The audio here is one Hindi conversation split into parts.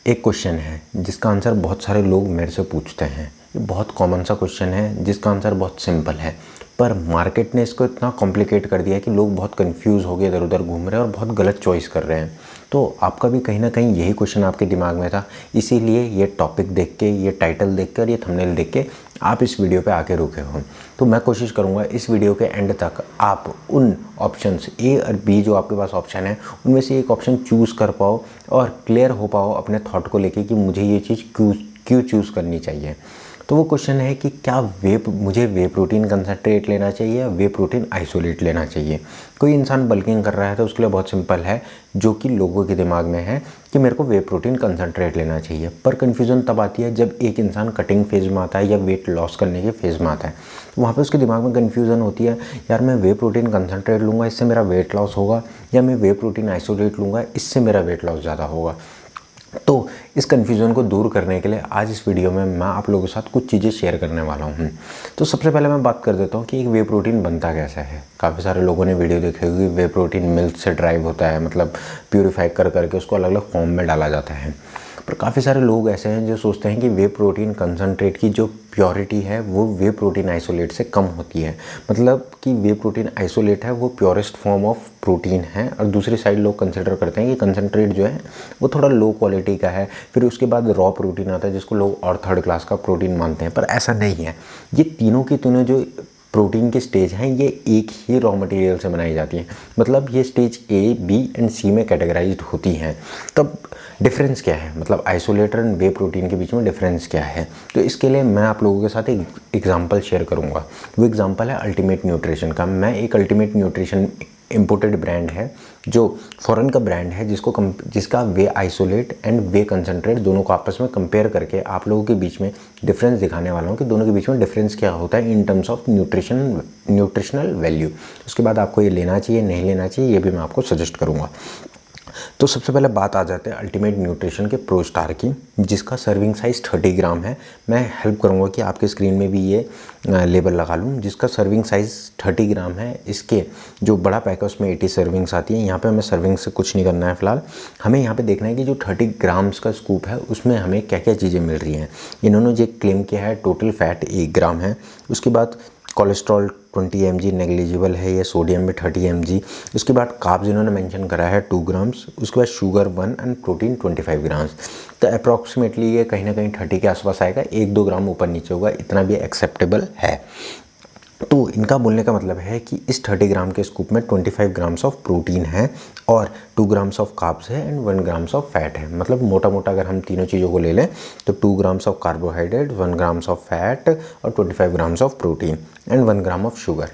एक क्वेश्चन है जिसका आंसर बहुत सारे लोग मेरे से पूछते हैं। ये बहुत कॉमन सा क्वेश्चन है जिसका आंसर बहुत सिंपल है, पर मार्केट ने इसको इतना कॉम्प्लिकेट कर दिया है कि लोग बहुत कंफ्यूज हो गए, इधर उधर घूम रहे हैं और बहुत गलत चॉइस कर रहे हैं। तो आपका भी कहीं ना कहीं यही क्वेश्चन आपके दिमाग में था, इसीलिए ये टॉपिक देख के, ये टाइटल देख के और ये थंबनेल देख के आप इस वीडियो पे आके रुके हो। तो मैं कोशिश करूँगा इस वीडियो के एंड तक आप उन ऑप्शंस ए और बी जो आपके पास ऑप्शन है उनमें से एक ऑप्शन चूज़ कर पाओ और क्लियर हो पाओ अपने थॉट को लेके कि मुझे ये चीज़ क्यों चूज़ करनी चाहिए। तो वो क्वेश्चन है कि क्या मुझे वे प्रोटीन कंसंट्रेट लेना चाहिए या वे प्रोटीन आइसोलेट लेना चाहिए। कोई इंसान बल्किंग कर रहा है तो उसके लिए बहुत सिंपल है, जो कि लोगों के दिमाग में है कि मेरे को वे प्रोटीन कंसंट्रेट लेना चाहिए। पर कन्फ्यूज़न तब आती है जब एक इंसान कटिंग फेज़ में आता है या वेट लॉस करने के फेज़ में आता है, तो वहाँ पे उसके दिमाग में कन्फ्यूज़न होती है, यार मैं वे प्रोटीन कंसंट्रेट लूँगा इससे मेरा वेट लॉस होगा, या मैं वे प्रोटीन आइसोलेट लूँगा इससे मेरा वेट लॉस ज़्यादा होगा। तो इस कन्फ्यूज़न को दूर करने के लिए आज इस वीडियो में मैं आप लोगों के साथ कुछ चीज़ें शेयर करने वाला हूँ। तो सबसे पहले मैं बात कर देता हूँ कि एक वे प्रोटीन बनता कैसा है। काफ़ी सारे लोगों ने वीडियो देखी होगी, वे प्रोटीन मिल्क से ड्राइव होता है, मतलब प्यूरीफाई कर करके उसको अलग अलग फॉर्म में डाला जाता है। पर काफ़ी सारे लोग ऐसे हैं जो सोचते हैं कि वे प्रोटीन कंसंट्रेट की जो प्योरिटी है वो वे प्रोटीन आइसोलेट से कम होती है, मतलब कि वे प्रोटीन आइसोलेट है वो प्योरेस्ट फॉर्म ऑफ प्रोटीन है, और दूसरी साइड लोग कंसिडर करते हैं कि कंसंट्रेट जो है वो थोड़ा लो क्वालिटी का है। फिर उसके बाद रॉ प्रोटीन आता है जिसको लोग और थर्ड क्लास का प्रोटीन मानते हैं, पर ऐसा नहीं है। ये तीनों की तीनों जो प्रोटीन के स्टेज हैं ये एक ही रॉ मटेरियल से बनाई जाती हैं, मतलब ये स्टेज ए, बी एंड सी में कैटेगराइज्ड होती हैं। तब डिफरेंस क्या है, मतलब आइसोलेटर एंड वे प्रोटीन के बीच में डिफरेंस क्या है। तो इसके लिए मैं आप लोगों के साथ एक एग्जांपल शेयर करूंगा। वो एग्जांपल है अल्टीमेट न्यूट्रिशन का। मैं एक अल्टीमेट न्यूट्रिशन इम्पोर्टेड ब्रांड है जो फॉरेन का ब्रांड है, जिसका वे आइसोलेट एंड वे कंसंट्रेट दोनों को आपस में कंपेयर करके आप लोगों के बीच में डिफरेंस दिखाने वाला हूँ कि दोनों के बीच में डिफरेंस क्या होता है in terms of nutritional value. उसके बाद आपको ये लेना चाहिए नहीं लेना चाहिए ये भी मैं आपको सजेस्ट करूँगा। तो सबसे पहले बात आ जाते हैं अल्टीमेट न्यूट्रिशन के प्रो स्टार की, जिसका सर्विंग साइज़ 30 ग्राम है। मैं हेल्प करूंगा कि आपके स्क्रीन में भी ये लेबल लगा लूँ, जिसका सर्विंग साइज़ 30 ग्राम है। इसके जो बड़ा पैक है उसमें 80 सर्विंग्स आती है। यहाँ पे हमें सर्विंग से कुछ नहीं करना है फ़िलहाल, हमें यहाँ पे देखना है कि जो 30 ग्राम्स का स्कूप है उसमें हमें क्या क्या चीज़ें मिल रही हैं। इन्होंने जो क्लेम किया है टोटल फैट 1 ग्राम है, उसके बाद कोलेस्ट्रॉल 20 mg नेग्लिजिबल है, ये सोडियम में 30 mg। उसके बाद कार्ब्स इन्होंने मेंशन करा है 2 ग्राम्स, उसके बाद शुगर 1 एंड प्रोटीन 25 ग्राम्स। तो अप्रॉक्सीमेटली ये कहीं ना कहीं 30 के आसपास आएगा, 1-2 ग्राम ऊपर नीचे होगा, इतना भी एक्सेप्टेबल है। तो इनका बोलने का मतलब है कि इस 30 ग्राम के स्कूप में 25 ग्राम्स ऑफ प्रोटीन है और 2 ग्राम्स ऑफ कार्ब्स है एंड 1 ग्राम्स ऑफ फैट है। मतलब मोटा मोटा अगर हम तीनों चीज़ों को ले लें तो 2 grams of carbohydrate, 1 grams of fat और 25 grams of protein and 1 gram of sugar.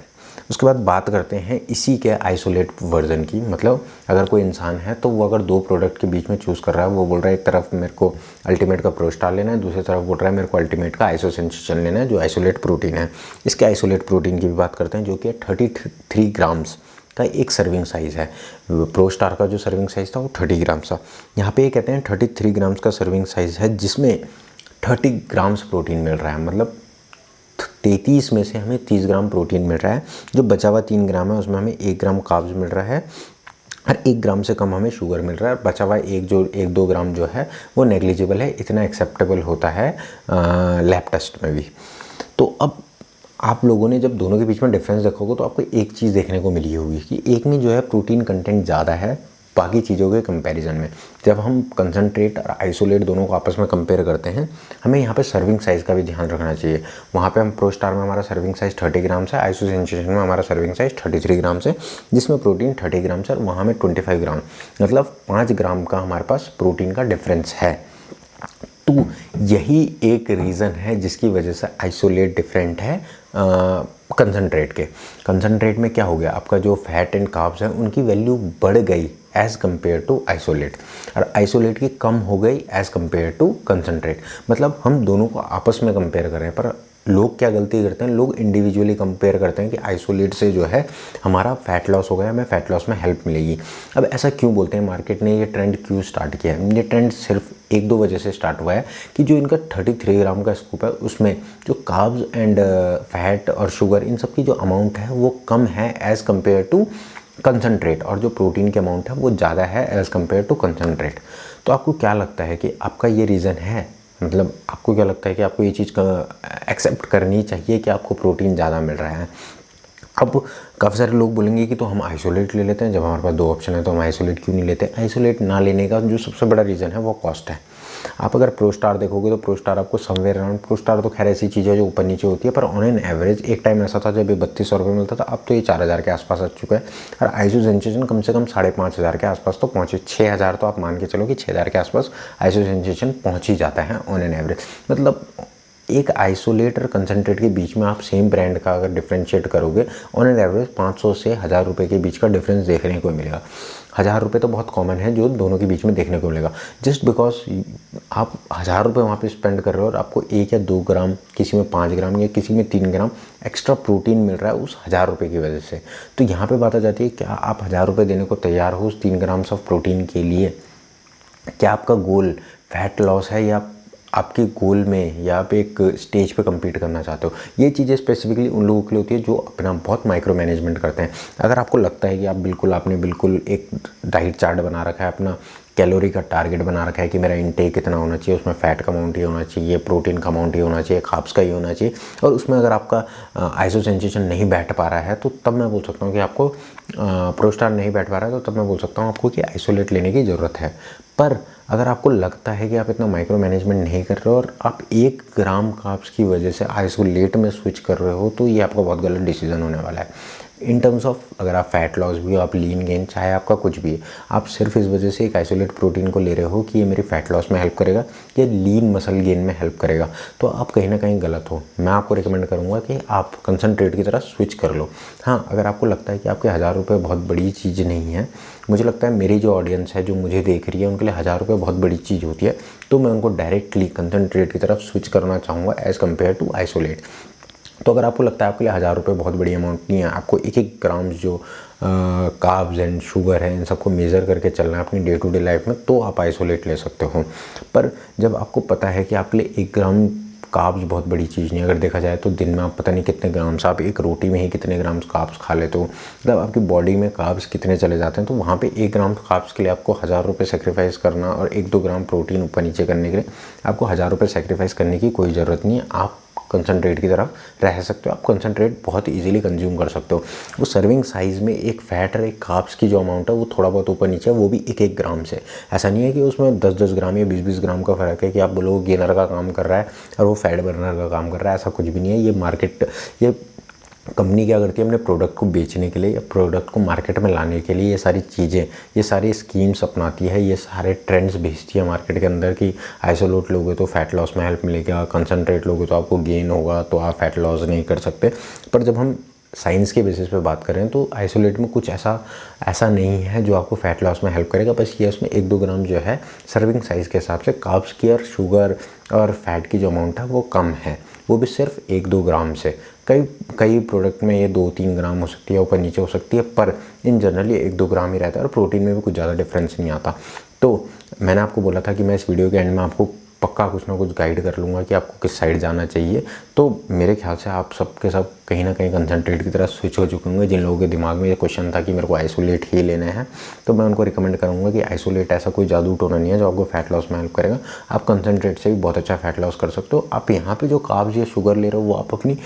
उसके बाद बात करते हैं इसी के आइसोलेट वर्जन की, मतलब अगर कोई इंसान है तो वो अगर 2 प्रोडक्ट के बीच में चूज़ कर रहा है, वो बोल रहा है एक तरफ मेरे को अल्टीमेट का प्रो स्टार लेना है, दूसरी तरफ बोल रहा है मेरे को अल्टीमेट का आइसोसेंसेशन लेना है जो आइसोलेट प्रोटीन है। इसके आइसोलेट प्रोटीन की भी बात करते हैं जो कि 33 ग्राम्स का एक सर्विंग साइज़ है। प्रो स्टार का जो सर्विंग साइज़ था वो 30 ग्राम्स था, यहाँ पे ये कहते हैं 33 ग्राम्स का सर्विंग साइज़ है जिसमें 30 ग्राम्स प्रोटीन मिल रहा है। मतलब 33 में से हमें 30 ग्राम प्रोटीन मिल रहा है, जो बचा हुआ 3 ग्राम है उसमें हमें 1 ग्राम कार्ब्स मिल रहा है और 1 ग्राम से कम हमें शुगर मिल रहा है। बचा हुआ 1-2 ग्राम जो है वो नेग्लिजिबल है, इतना एक्सेप्टेबल होता है लैब टेस्ट में भी। तो अब आप लोगों ने जब दोनों के बीच में डिफरेंस देखोगे तो आपको एक चीज़ देखने को मिली होगी कि एक में जो है प्रोटीन कंटेंट ज़्यादा है बाकी चीज़ों के कंपैरिजन में। जब हम कंसंट्रेट और आइसोलेट दोनों को आपस में कंपेयर करते हैं, हमें यहाँ पे सर्विंग साइज़ का भी ध्यान रखना चाहिए। वहाँ पे हम प्रो स्टार में हमारा सर्विंग साइज़ 30 ग्राम से, आइसोसेंसेशन में हमारा सर्विंग साइज़ 33 ग्राम से, जिसमें प्रोटीन 30 ग्राम से और वहाँ में 25 ग्राम, मतलब 5 ग्राम का हमारे पास प्रोटीन का डिफरेंस है। तो यही एक रीज़न है जिसकी वजह से आइसोलेट डिफरेंट है कंसंट्रेट के। कंसंट्रेट में क्या हो गया, आपका जो फैट एंड कार्ब्स है उनकी वैल्यू बढ़ गई एज़ कम्पेयर टू आइसोलेट, और आइसोलेट की कम हो गई एज़ कम्पेयर टू कंसंट्रेट। मतलब हम दोनों को आपस में कंपेयर कर रहे हैं, पर लोग क्या गलती करते हैं, लोग इंडिविजुअली कंपेयर करते हैं कि आइसोलेट से जो है हमारा फैट लॉस हो गया, हमें फैट लॉस में हेल्प मिलेगी। अब ऐसा क्यों बोलते हैं, मार्केट ने ये ट्रेंड क्यों स्टार्ट किया है? ये ट्रेंड सिर्फ 1-2 वजह से स्टार्ट हुआ है कि जो इनका 33 ग्राम का स्कूप है उसमें जो कार्ब्स एंड फैट और शुगर इन सब की जो अमाउंट है वो कम है एज़ कम्पेयर टू कंसंट्रेट, और जो प्रोटीन के अमाउंट है वो ज़्यादा है एज़ कम्पेयर टू कंसंट्रेट। तो आपको क्या लगता है कि आपका ये रीज़न है, मतलब आपको क्या लगता है कि आपको ये चीज़ एक्सेप्ट करनी चाहिए कि आपको प्रोटीन ज़्यादा मिल रहा है? अब काफ़ी सारे लोग बोलेंगे कि तो हम आइसोलेट ले लेते हैं, जब हमारे पास 2 ऑप्शन है तो हम आइसोलेट क्यों नहीं लेते? आइसोलेट ना लेने का जो सबसे बड़ा रीज़न है वो कॉस्ट है। आप अगर प्रोस्टार देखोगे तो प्रोस्टार आपको समवेयर अराउंड, प्रोस्टार तो खैर ऐसी चीज़ है जो ऊपर नीचे होती है, पर ऑन एन एवरेज एक टाइम ऐसा था जब ये 3200 रुपये मिलता था, अब तो ये 4000 के आसपास आ चुका है। और आइसोसेंसेशन कम से कम 5500 के आसपास तो पहुँचे, 6000 तो आप मान के चलो कि 6000 के आसपास आइसोसेंसेशन पहुँच ही जाता है ऑन एन एवरेज। मतलब एक आइसोलेट और कंसनट्रेट के बीच में आप सेम ब्रांड का अगर डिफ्रेंशिएट करोगे, ऑन एन एवरेज 500 से 1000 रुपये के बीच का डिफरेंस देखने को मिलेगा। 1000 रुपये तो बहुत कॉमन है जो दोनों के बीच में देखने को मिलेगा। जस्ट बिकॉज आप 1000 रुपये वहाँ पे स्पेंड कर रहे हो और आपको 1 या 2 ग्राम, किसी में 5 ग्राम या किसी में 3 ग्राम एक्स्ट्रा प्रोटीन मिल रहा है उस 1000 रुपये की वजह से। तो यहाँ पे बात आ जाती है, क्या आप 1000 रुपये देने को तैयार हो उस 3 ग्राम्स ऑफ प्रोटीन के लिए? क्या आपका गोल फैट लॉस है या आपके गोल में, या आप एक स्टेज पे compete करना चाहते हो? ये चीज़ें स्पेसिफिकली उन लोगों के लिए होती है जो अपना बहुत माइक्रो मैनेजमेंट करते हैं। अगर आपको लगता है कि आपने बिल्कुल एक डाइट चार्ट बना रखा है, अपना कैलोरी का टारगेट बना रखा है कि मेरा इनटेक कितना होना चाहिए, उसमें फ़ैट का अमाउंट ही होना चाहिए, प्रोटीन का अमाउंट ही होना चाहिए, कार्ब्स का ही होना चाहिए, और उसमें अगर आपका आइसोसेंसेशन नहीं बैठ पा रहा है तो तब मैं बोल सकता हूँ कि आपको प्रोस्टार नहीं बैठ पा रहा है तो तब मैं बोल सकता हूँ आपको कि आइसोलेट लेने की ज़रूरत है। पर अगर आपको लगता है कि आप इतना माइक्रो मैनेजमेंट नहीं कर रहे हो और आप 1 ग्राम कार्ब्स की वजह से आइसोलेट में स्विच कर रहे हो, तो ये आपका बहुत गलत डिसीजन होने वाला है। इन टर्म्स ऑफ अगर आप फैट लॉस भी हो, आप लीन गेन, चाहे आपका कुछ भी है, आप सिर्फ इस वजह से एक आइसोलेट प्रोटीन को ले रहे हो कि ये मेरी फैट लॉस में हेल्प करेगा या लीन मसल गेन में हेल्प करेगा, तो आप कहीं ना कहीं गलत हो। मैं आपको रिकमेंड करूँगा कि आप कंसनट्रेट की तरह स्विच कर लो। हाँ, अगर आपको लगता है कि आपके 1000 रुपये बहुत बड़ी चीज़ नहीं है, मुझे लगता है मेरी जो ऑडियंस है जो मुझे देख रही है उनके लिए 1000 रुपये बहुत बड़ी चीज़ होती है, तो मैं उनको डायरेक्टली कंसनट्रेट की तरफ स्विच करना चाहूँगा एज़ कम्पेयर टू आइसोलेट। तो अगर आपको लगता है आपके लिए 1000 रुपये बहुत बड़ी अमाउंट नहीं है, आपको एक ग्राम जो कार्ब्स एंड शुगर है इन सबको मेज़र करके चलना है अपनी डे टू डे लाइफ में, तो आप आइसोलेट ले सकते हो। पर जब आपको पता है कि आपके लिए 1 ग्राम कार्ब्स बहुत बड़ी चीज़ नहीं, अगर देखा जाए तो दिन में आप पता नहीं कितने ग्राम्स, आप एक रोटी में ही कितने ग्राम्स कार्ब्स खा लेते हो, मतलब आपकी बॉडी में कार्ब्स कितने चले जाते हैं, तो वहाँ पे 1 ग्राम कार्ब्स के लिए आपको 1000 रुपये सेक्रीफाइस करना और 1-2 ग्राम प्रोटीन ऊपर नीचे करने के लिए आपको 1000 रुपये सेक्रीफाइस करने की कोई ज़रूरत नहीं है। आप कंसनट्रेट की तरफ रह सकते हो, आप कंसनट्रेट बहुत इजीली कंज्यूम कर सकते हो। वो सर्विंग साइज़ में एक फ़ैट और एक कार्ब्स की जो अमाउंट है वो थोड़ा बहुत ऊपर नीचे है, वो भी 1-1 ग्राम से। ऐसा नहीं है कि उसमें 10-10 ग्राम या 20-20 ग्राम का फ़र्क है कि आप बोलो गेनर का काम कर रहा है और वो फैट बर्नर का काम कर रहा है, ऐसा कुछ भी नहीं है। ये कंपनी क्या करती है, अपने प्रोडक्ट को बेचने के लिए या प्रोडक्ट को मार्केट में लाने के लिए ये सारी चीज़ें, ये सारी स्कीम्स अपनाती है, ये सारे ट्रेंड्स भेजती है मार्केट के अंदर कि आइसोलेट लोगे तो फैट लॉस में हेल्प मिलेगा, कंसनट्रेट लोगे तो आपको गेन होगा, तो आप फैट लॉस नहीं कर सकते। पर जब हम साइंस के बेसिस पे बात करें तो आइसोलेट में कुछ ऐसा नहीं है जो आपको फैट लॉस में हेल्प करेगा। बस ये उसमें 1-2 ग्राम जो है सर्विंग साइज़ के हिसाब से कार्ब्स की और शुगर और फैट की जो अमाउंट है वो कम है, वो भी सिर्फ 1-2 ग्राम से। कई प्रोडक्ट में ये 2-3 ग्राम हो सकती है, ऊपर नीचे हो सकती है, पर इन जनरल ये 1-2 ग्राम ही रहता है और प्रोटीन में भी कुछ ज़्यादा डिफरेंस नहीं आता। तो मैंने आपको बोला था कि मैं इस वीडियो के एंड में आपको पक्का कुछ ना कुछ गाइड कर लूँगा कि आपको किस साइड जाना चाहिए। तो मेरे ख्याल से आप सब के सब कहीं ना कहीं कंसनट्रेट की तरह स्विच हो चुके होंगे। जिन लोगों के दिमाग में ये क्वेश्चन था कि मेरे को आइसोलेट ही लेना है, तो मैं उनको रिकमेंड करूँगा कि आइसोलेट ऐसा कोई जादू टोना नहीं है जो आपको फैट लॉस में हेल्प करेगा। आप कंसनट्रेट से भी बहुत अच्छा फैट लॉस कर सकते हो। आप यहाँ पे जो कार्ब्स या शुगर ले रहे हो वो आप अपनी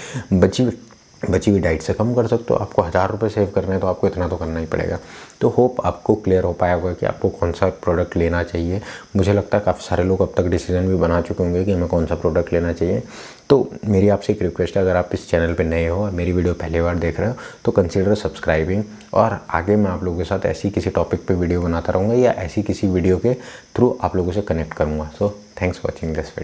बची हुई डाइट से कम कर सकते हो। आपको 1000 रुपये सेव करने हैं तो आपको इतना तो करना ही पड़ेगा। तो होप आपको क्लियर हो पाया होगा कि आपको कौन सा प्रोडक्ट लेना चाहिए। मुझे लगता है काफ़ी सारे लोग अब तक डिसीजन भी बना चुके होंगे कि हमें कौन सा प्रोडक्ट लेना चाहिए। तो मेरी आपसे एक रिक्वेस्ट है, अगर आप इस चैनल पे नए हो और मेरी वीडियो पहली बार देख रहे हो तो कंसिडर सब्सक्राइबिंग, और आगे मैं आप लोगों के साथ ऐसी किसी टॉपिक पे वीडियो बनाता रहूँगा या ऐसी किसी वीडियो के थ्रू आप लोगों से कनेक्ट करूँगा। So thanks for watching this video.